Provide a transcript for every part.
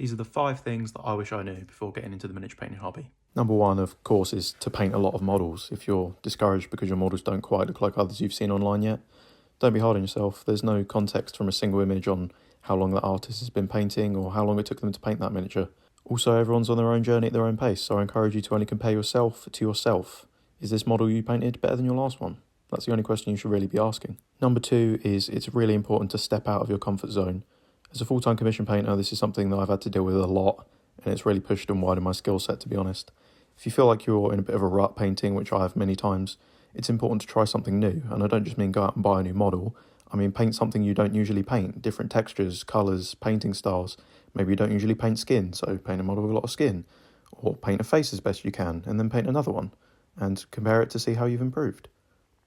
These are the 5 things that I wish I knew before getting into the miniature painting hobby. Number one, of course, is to paint a lot of models. If you're discouraged because your models don't quite look like others you've seen online yet, don't be hard on yourself. There's no context from a single image on how long that artist has been painting or how long it took them to paint that miniature. Also, everyone's on their own journey at their own pace, so I encourage you to only compare yourself to yourself. Is this model you painted better than your last one? That's the only question you should really be asking. Number two is it's really important to step out of your comfort zone. As a full-time commission painter, this is something that I've had to deal with a lot, and it's really pushed and widened my skill set, to be honest. If you feel like you're in a bit of a rut painting, which I have many times, it's important to try something new. And I don't just mean go out and buy a new model. I mean paint something you don't usually paint. Different textures, colours, painting styles. Maybe you don't usually paint skin, so paint a model with a lot of skin. Or paint a face as best you can, and then paint another one. And compare it to see how you've improved.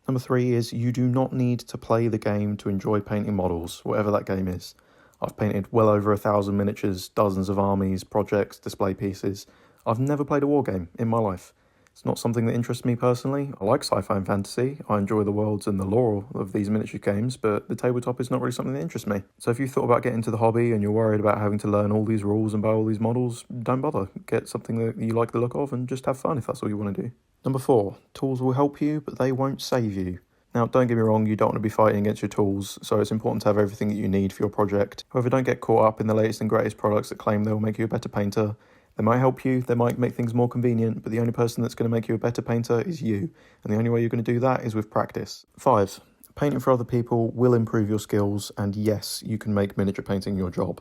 Number three is you do not need to play the game to enjoy painting models, whatever that game is. I've painted well over 1,000 miniatures, dozens of armies, projects, display pieces. I've never played a war game in my life. It's not something that interests me personally. I like sci-fi and fantasy. I enjoy the worlds and the lore of these miniature games, but the tabletop is not really something that interests me. So if you thought about getting into the hobby and you're worried about having to learn all these rules and buy all these models, don't bother. Get something that you like the look of and just have fun if that's all you want to do. Number four, tools will help you, but they won't save you. Now, don't get me wrong, you don't want to be fighting against your tools, so it's important to have everything that you need for your project. However, don't get caught up in the latest and greatest products that claim they will make you a better painter. They might help you, they might make things more convenient, but the only person that's going to make you a better painter is you, and the only way you're going to do that is with practice. 5. Painting for other people will improve your skills, and yes, you can make miniature painting your job.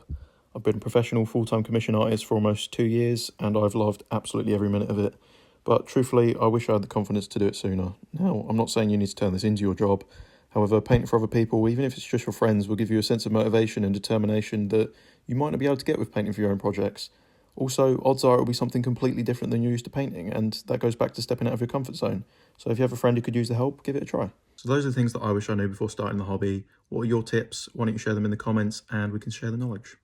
I've been a professional full-time commission artist for almost 2 years, and I've loved absolutely every minute of it. But truthfully, I wish I had the confidence to do it sooner. Now, I'm not saying you need to turn this into your job. However, painting for other people, even if it's just your friends, will give you a sense of motivation and determination that you might not be able to get with painting for your own projects. Also, odds are it will be something completely different than you're used to painting, and that goes back to stepping out of your comfort zone. So if you have a friend who could use the help, give it a try. So those are the things that I wish I knew before starting the hobby. What are your tips? Why don't you share them in the comments and we can share the knowledge.